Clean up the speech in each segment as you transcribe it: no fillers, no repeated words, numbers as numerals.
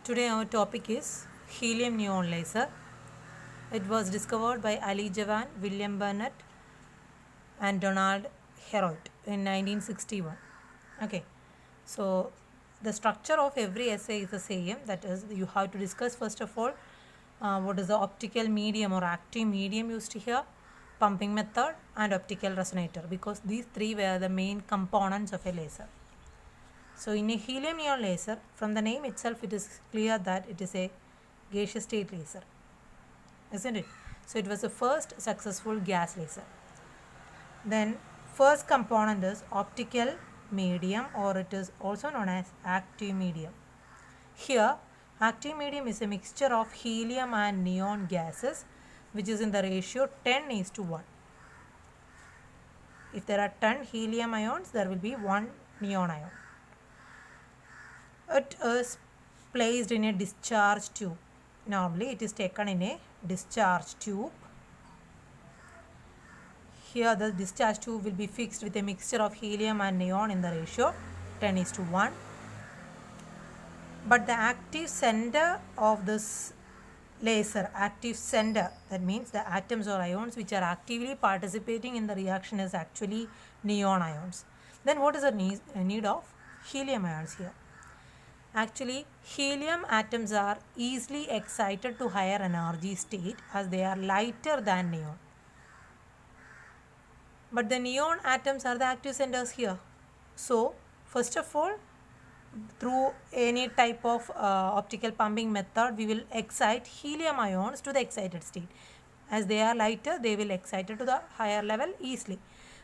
Today our topic is helium neon laser. It was discovered by Ali Javan, William Burnett and Donald Herold in 1961. Okay, so the structure of every essay is the same. That is, you have to discuss first of all what is the optical medium or active medium used here, pumping method and optical resonator, because these three were the main components of a laser. So in a helium neon laser, from the name itself it is clear that it is a gaseous state laser, isn't it? So it was the first successful gas laser. Then first component is optical medium, or it is also known as active medium. Here active medium is a mixture of helium and neon gases which is in the ratio 10:1. If there are 10 helium ions, there will be 1 neon ion. It is placed in a discharge tube. Normally it is taken in a discharge tube. Here the discharge tube will be fixed with a mixture of helium and neon in the ratio 10:1. But the active center of this laser, active center, that means the atoms or ions which are actively participating in the reaction, is actually neon ions. Then what is the need of helium ions here? Actually, helium atoms are easily excited to higher energy state as they are lighter than neon. But the neon atoms are the active centers here. So, first of all, through any type of optical pumping method, we will excite helium ions to the excited state. As they are lighter, they will excite it to the higher level easily.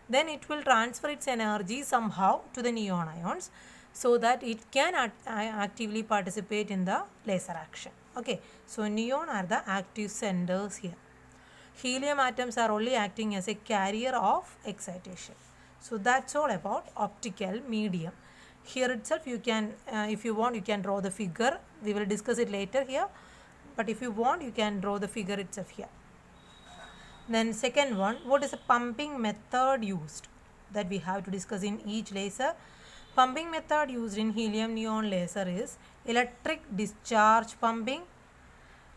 Then it will transfer its energy somehow to the neon ions, so that it can actively participate in the laser action. Okay, so neon are the active centers here. Helium atoms are only acting as a carrier of excitation. So that's all about optical medium. Here itself you can, if you want, you can draw the figure. We will discuss it later here, but if you want, you can draw the figure itself here. Then second one, what is the pumping method used? That we have to discuss in each laser. Pumping method used in helium neon laser is electric discharge pumping,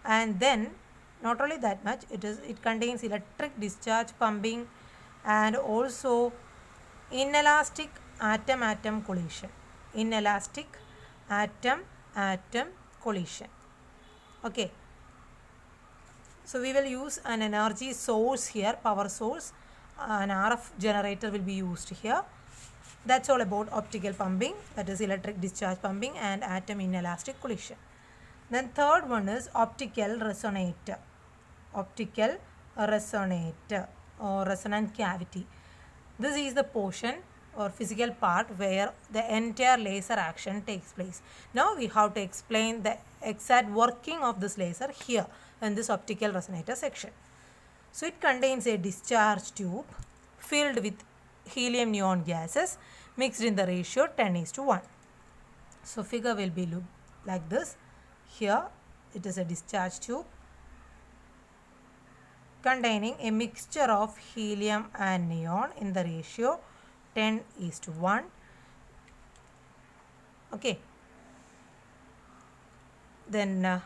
and then not only that much, it contains electric discharge pumping and also inelastic atom-atom collision. Inelastic atom-atom collision. Okay. So we will use an energy source here, power source. An RF generator will be used here. That's all about optical pumping, that is electric discharge pumping and atom inelastic collision. Then third one is optical resonator. Optical resonator or resonant cavity. This is the portion or physical part where the entire laser action takes place. Now we have to explain the exact working of this laser here in this optical resonator section. So it contains a discharge tube filled with helium neon gases mixed in the ratio 10:1. So figure will be look like this. Here it is a discharge tube containing a mixture of helium and neon in the ratio 10:1. Okay. Then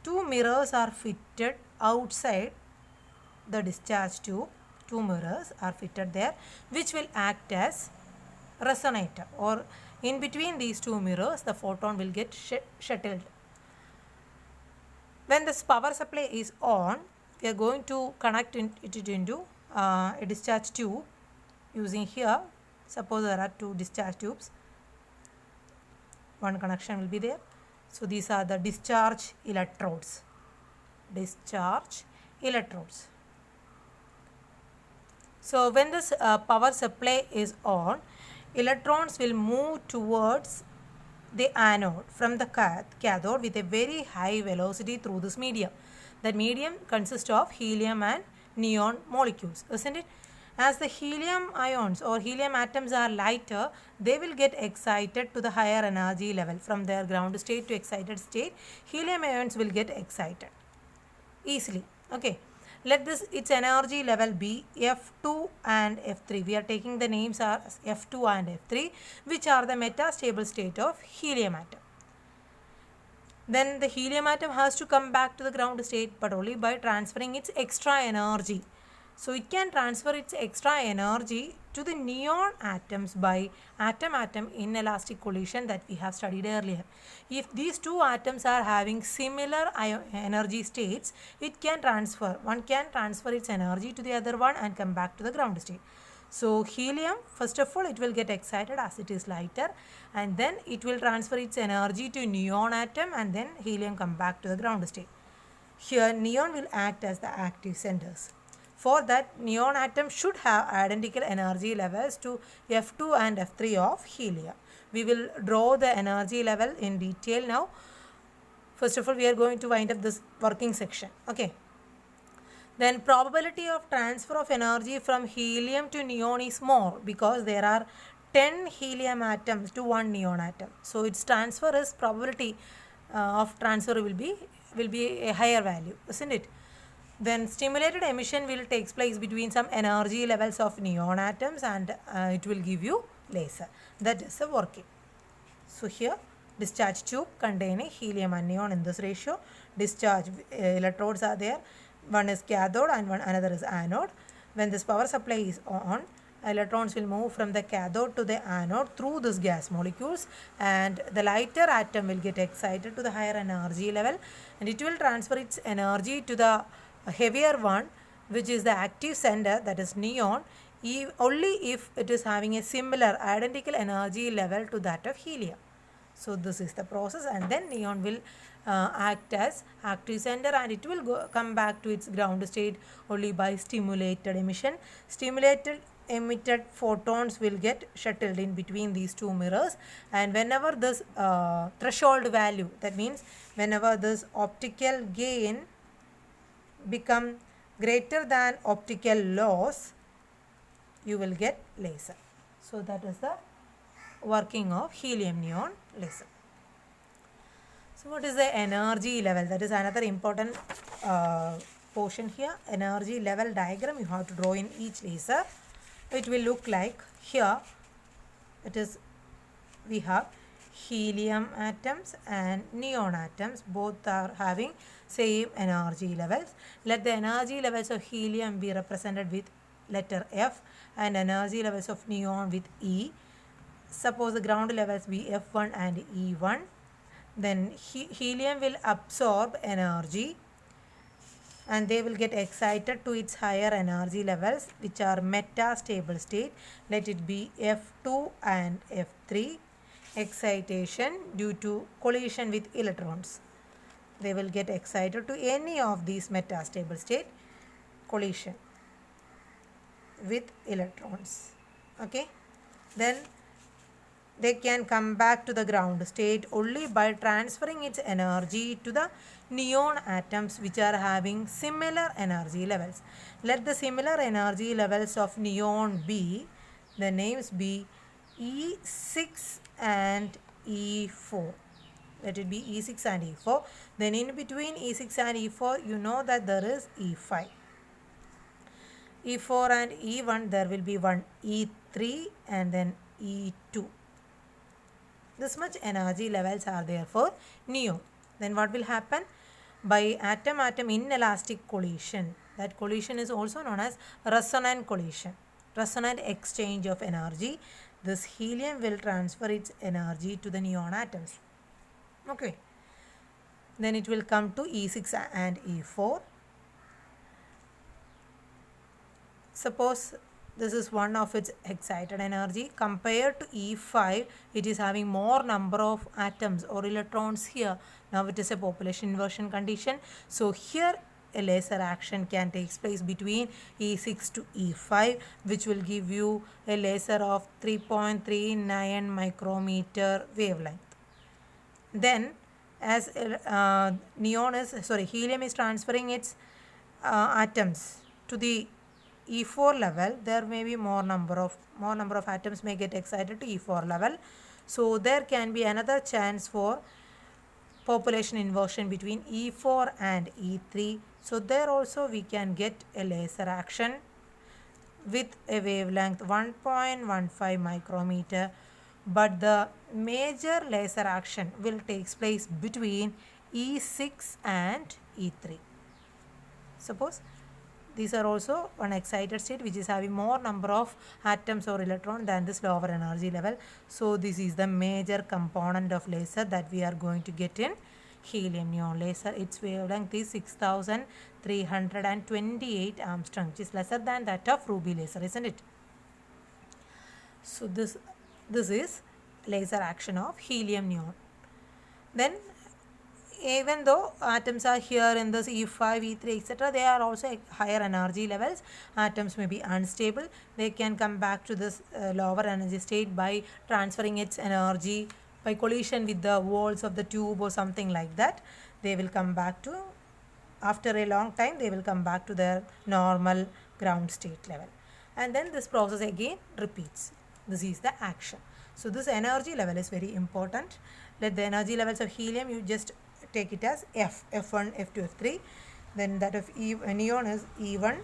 two mirrors are fitted outside the discharge tube. Two mirrors are fitted there which will act as resonator, or in between these two mirrors the photon will get shuttled. When this power supply is on, we are going to connect it into a discharge tube using here. Suppose there are two discharge tubes. One connection will be there. So these are the discharge electrodes. Discharge electrodes. So when this power supply is on, electrons will move towards the anode from the cathode with a very high velocity through this medium. That medium consists of helium and neon molecules, isn't it? As the helium ions or helium atoms are lighter, they will get excited to the higher energy level. From their ground state to excited state, helium ions will get excited easily. Okay. Let its energy level be F2 and F3. We are taking the names as F2 and F3, which are the metastable state of helium atom. then the helium atom has to come back to the ground state, but only by transferring its extra energy. So it can transfer its extra energy to the neon atoms by atom-atom inelastic collision that we have studied earlier. If these two atoms are having similar energy states, it can transfer. One can transfer its energy to the other one and come back to the ground state. So helium, first of all, it will get excited as it is lighter, and then it will transfer its energy to neon atom, and then helium come back to the ground state. Here neon will act as the active centers. For that, neon atom should have identical energy levels to F2 and F3 of helium. We will draw the energy level in detail now. First of all, we are going to wind up this working section. Okay. Then probability of transfer of energy from helium to neon is more because there are 10 helium atoms to 1 neon atom. So its transfer is probability of transfer will be a higher value, isn't it? Then stimulated emission will take place between some energy levels of neon atoms, and it will give you laser. That is the working. So here discharge tube containing helium and neon in this ratio. Discharge electrodes are there. One is cathode and another is anode. When this power supply is on, electrons will move from the cathode to the anode through these gas molecules, and the lighter atom will get excited to the higher energy level, and it will transfer its energy to the heavier one, which is the active center, that is neon, only if it is having a similar identical energy level to that of helium. So this is the process, and then neon will act as active center, and it will come back to its ground state only by stimulated emission. Stimulated emitted photons will get shuttled in between these two mirrors, and whenever this threshold value, that means whenever this optical gain become greater than optical loss, you will get laser. So that is the working of helium neon laser. So what is the energy level? That is another important portion here. Energy level diagram you have to draw in each laser. It will look like here. It is, we have helium atoms and neon atoms. Both are having same energy levels. Let the energy levels of helium be represented with letter F and energy levels of neon with E. Suppose the ground levels be F1 and E1. Then helium will absorb energy, and they will get excited to its higher energy levels, which are metastable state. Let it be F2 and F3. Excitation due to collision with electrons. They will get excited to any of these metastable state, collision with electrons. Okay. Then they can come back to the ground state only by transferring its energy to the neon atoms, which are having similar energy levels. Let the similar energy levels of neon be, the names be E6 and E4. Let it be E6 and E4. Then in between E6 and E4, you know that there is E5. E4 and E1, there will be one E3 and then E2. This much energy levels are there for neon. Then what will happen? By atom-atom inelastic collision. That collision is also known as resonant collision. Resonant exchange of energy. This helium will transfer its energy to the neon atoms. Okay. Then it will come to E6 and E4. Suppose this is one of its excited energy. Compared to E5, it is having more number of atoms or electrons here. Now it is a population inversion condition. So here a laser action can take place between E6 to E5, which will give you a laser of 3.39 micrometer wavelength. Then as helium is transferring its atoms to the E4 level, there may be more number of atoms may get excited to E4 level. So there can be another chance for population inversion between E4 and E3. So there also we can get a laser action with a wavelength 1.15 micrometer, but the major laser action will take place between E6 and E3. Suppose these are also one excited state which is having more number of atoms or electron than this lower energy level. So this is the major component of laser that we are going to get in helium neon laser. Its wavelength is 6328 Armstrong, which is lesser than that of ruby laser, isn't it? So this is laser action of helium neon. Then even though atoms are here in this E5, E3, etc., they are also at higher energy levels. Atoms may be unstable. They can come back to this lower energy state by transferring its energy by collision with the walls of the tube or something like that. They will come back to, after a long time, they will come back to their normal ground state level. And then this process again repeats. This is the action. So this energy level is very important. Let the energy levels of helium, you just take it as F, F1, F2, F3. Then that of neon is E1.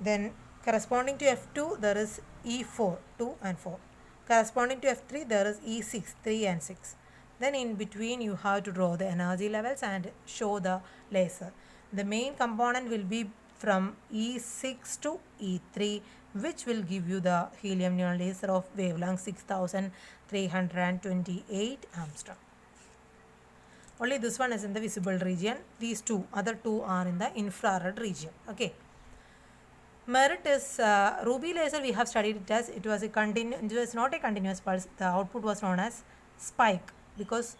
Then corresponding to F2, there is E4, 2 and 4. Corresponding to F3, there is E6, 3 and 6. Then in between, you have to draw the energy levels and show the laser. The main component will be from E6 to E3, which will give you the helium neon laser of wavelength 6328 Armstrong. Only this one is in the visible region. These other two are in the infrared region. Okay. Merit is ruby laser. We have studied it as it was not a continuous pulse. The output was known as spike because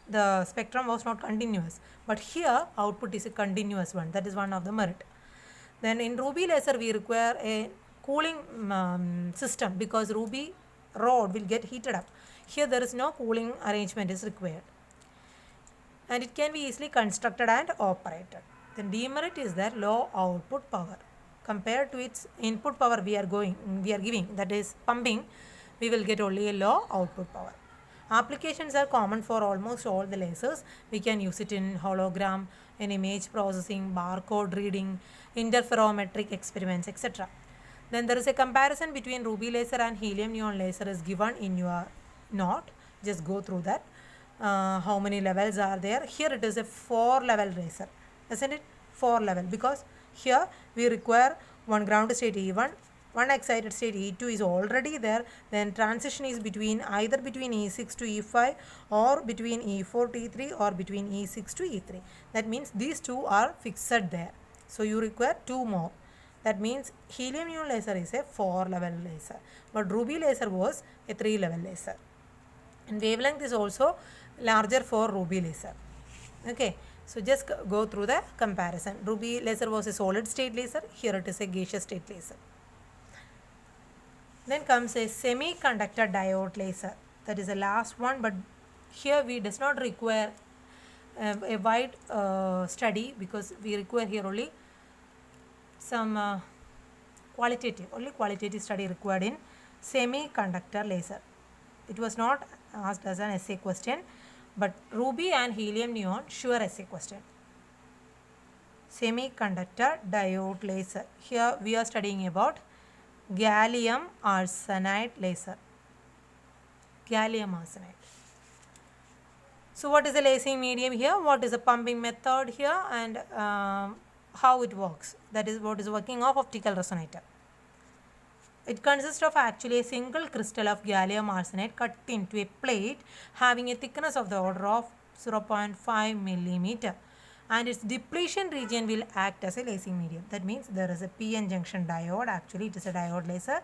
the spectrum was not continuous. But here output is a continuous one. That is one of the merit. Then in ruby laser we require a cooling system because ruby rod will get heated up. Here there is no cooling arrangement is required. And it can be easily constructed and operated. The demerit is that low output power. Compared to its input power we are giving, that is pumping, we will get only a low output power. Applications are common for almost all the lasers. We can use it in hologram, in image processing, barcode reading, interferometric experiments, etc. Then there is a comparison between ruby laser and helium neon laser is given in your note. Just go through that. How many levels are there? Here it is a 4-level laser, isn't it? 4 level, because here we require one ground state E1, one excited state E2 is already there. Then transition is either between E6 to E5 or between E4 to E3 or between E6 to E3. That means these two are fixed there. So you require 2 more. That means helium neon laser is a 4-level laser, but ruby laser was a 3-level laser. And wavelength is also larger for ruby laser. Okay, so just go through the comparison. Ruby laser was a solid state laser. Here it is a gaseous state laser. Then comes a semiconductor diode laser. That is the last one, but here we does not require a wide study because we require here only some qualitative study required in semiconductor laser. It was not asked as an essay question, but ruby and helium neon sure essay question. Semiconductor diode laser. Here we are studying about gallium arsenide laser. Gallium arsenide. So what is the lasing medium here? What is the pumping method here? And how it works? That is what is working of optical resonator. It consists of actually a single crystal of gallium arsenide cut into a plate having a thickness of the order of 0.5 millimeter, and its depletion region will act as a lasing medium. That means there is a PN junction diode. Actually it is a diode laser.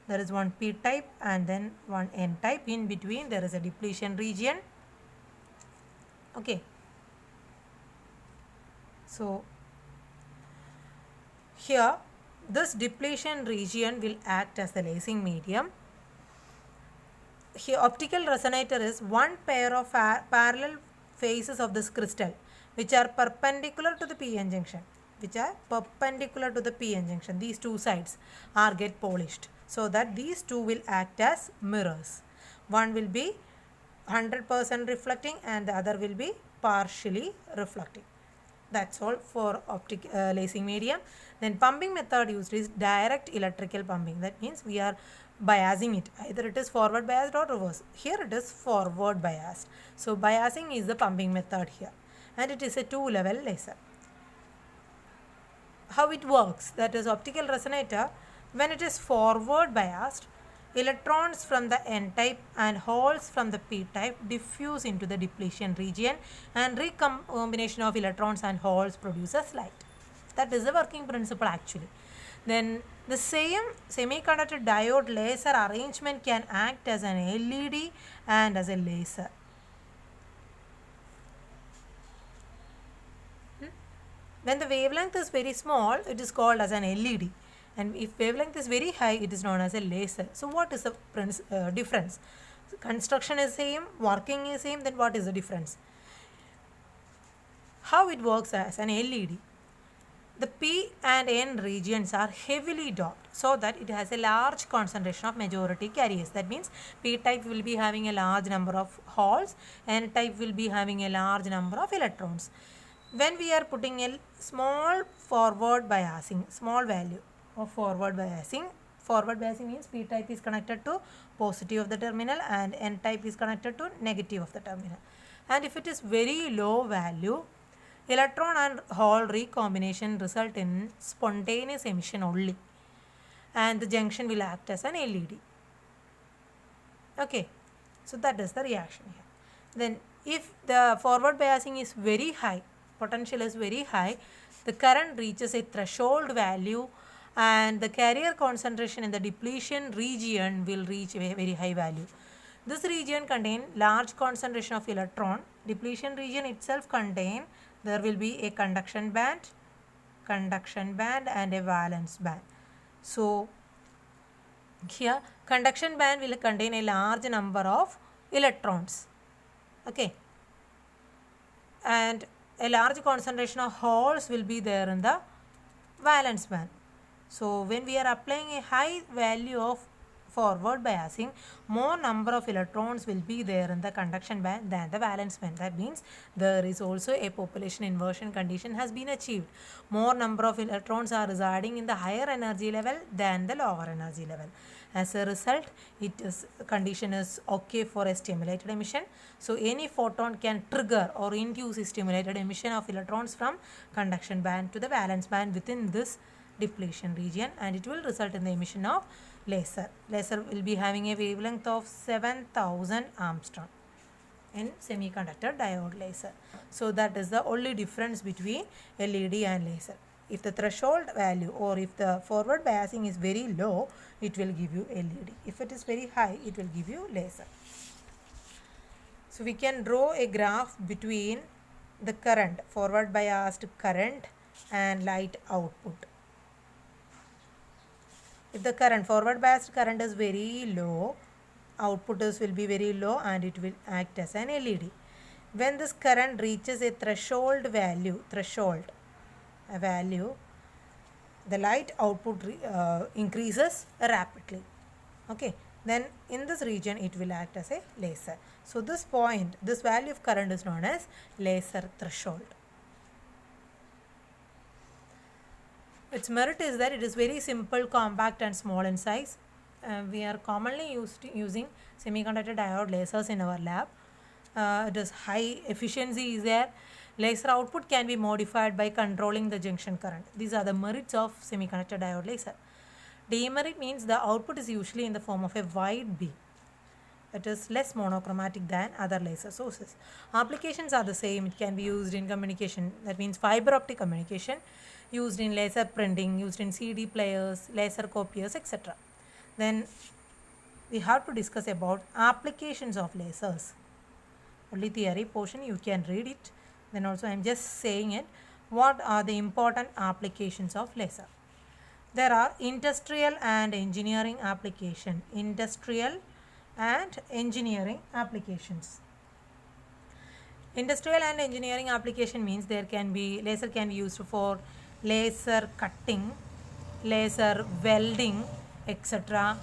There is one P type and then one N type. In between there is a depletion region. Okay. So here this depletion region will act as the lasing medium. Here optical resonator is one pair of parallel faces of this crystal which are perpendicular to the PN junction. These two sides are get polished so that these two will act as mirrors. One will be 100% reflecting and the other will be partially reflecting. That's all for lasing medium. Then pumping method used is direct electrical pumping. That means we are biasing it. Either it is forward biased or reverse. Here it is forward biased. So biasing is the pumping method here. and it is a two-level laser. How it works, that is optical resonator, when it is forward biased, electrons from the n-type and holes from the p-type diffuse into the depletion region, and recombination of electrons and holes produces light. That is the working principle actually. Then the same semiconductor diode laser arrangement can act as an LED and as a laser. When the wavelength is very small, it is called as an LED, and if wavelength is very high, it is known as a laser. So what is the difference? Construction is same, working is same, then what is the difference? How it works as an LED? The P and N regions are heavily doped so that it has a large concentration of majority carriers. That means P type will be having a large number of holes, N type will be having a large number of electrons. When we are putting a small forward biasing, small value of forward biasing means P type is connected to positive of the terminal and N type is connected to negative of the terminal. And if it is very low value, electron and hole recombination result in spontaneous emission only, and the junction will act as an LED. Okay, so that is the reaction here. Then if the forward biasing is very high, potential is very high, the current reaches a threshold value and the carrier concentration in the depletion region will reach a very high value. This region contains large concentration of electron. Depletion region itself contain, there will be a conduction band and a valence band. So here conduction band will contain a large number of electrons, okay, and a large concentration of holes will be there in the valence band. So when we are applying a high value of forward biasing, more number of electrons will be there in the conduction band than the valence band. That means there is also a population inversion condition has been achieved. More number of electrons are residing in the higher energy level than the lower energy level. As a result, condition is okay for a stimulated emission. So any photon can trigger or induce a stimulated emission of electrons from conduction band to the valence band within this depletion region, and it will result in the emission of laser. Laser will be having a wavelength of 7000 Armstrong in semiconductor diode laser. So that is the only difference between LED and laser. If the threshold value or if the forward biasing is very low, it will give you LED. If it is very high, it will give you laser. So we can draw a graph between the current, forward biased current and light output. If the current, forward biased current is very low, output will be very low and it will act as an LED. When this current reaches a threshold value, the light output increases rapidly. Okay, then in this region it will act as a laser. So this point, this value of current is known as laser threshold. Its merit is that it is very simple, compact and small in size. We are commonly using semiconductor diode lasers in our lab. It is high efficiency is there. Laser output can be modified by controlling the junction current. These are the merits of semiconductor diode laser. Demerit means the output is usually in the form of a wide beam. It is less monochromatic than other laser sources. Applications are the same. It can be used in communication, that means fiber optic communication, used in laser printing, used in CD players, laser copiers, etc. Then we have to discuss about applications of lasers. Only theory portion, you can read it. Then also I am just saying it. What are the important applications of laser? There are industrial and engineering application. Industrial and engineering applications. Industrial and engineering application means laser can be used for laser cutting, laser welding, etc.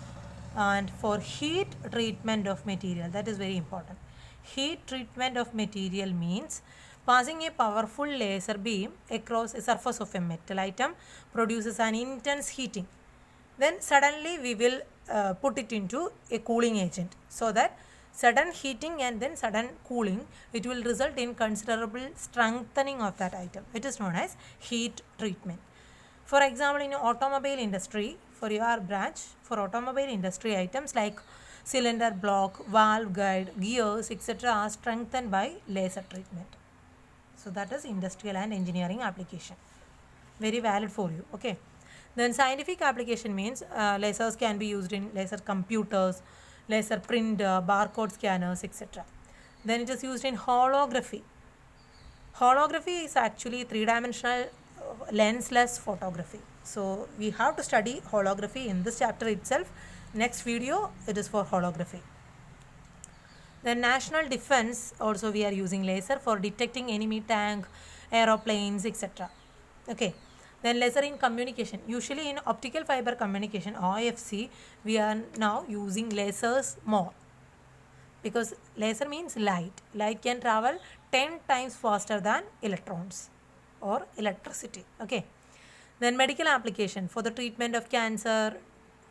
and for heat treatment of material. That is very important. Heat treatment of material means passing a powerful laser beam across a surface of a metal item produces an intense heating. Then suddenly we will put it into a cooling agent so that sudden heating and then sudden cooling, it will result in considerable strengthening of that item. It is known as heat treatment. For example, in automobile industry, for your branch, for automobile industry, items like cylinder block, valve guide, gears, etc. are strengthened by laser treatment. So that is industrial and engineering application. Very valid for you. Okay. Then scientific application means lasers can be used in laser computers, laser printer, barcode scanners, etc. Then it is used in holography. Holography is actually three-dimensional lensless photography. So we have to study holography in this chapter itself. Next video, it is for holography. Then national defense, also we are using laser for detecting enemy tank, aeroplanes, etc. Okay. Then laser in communication. Usually in optical fiber communication, OFC, we are now using lasers more. Because laser means light. Light can travel 10 times faster than electrons or electricity. Okay. Then medical application for the treatment of cancer,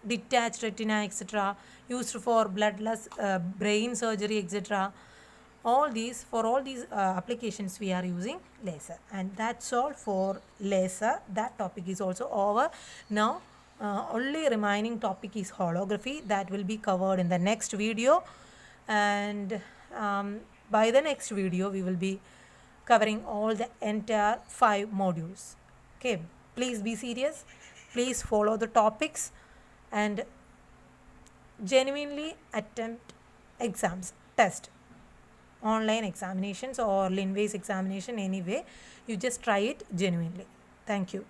detached retina, etc. used for bloodless brain surgery, etc. For all these applications we are using laser. And that's all for laser. That topic is also over. Now only remaining topic is holography. That will be covered in the next video. And by the next video we will be covering all the entire 5 modules. Okay, please be serious, please follow the topics and genuinely attempt exams, test, online examinations or Linways examination, anyway you just try it genuinely. Thank you.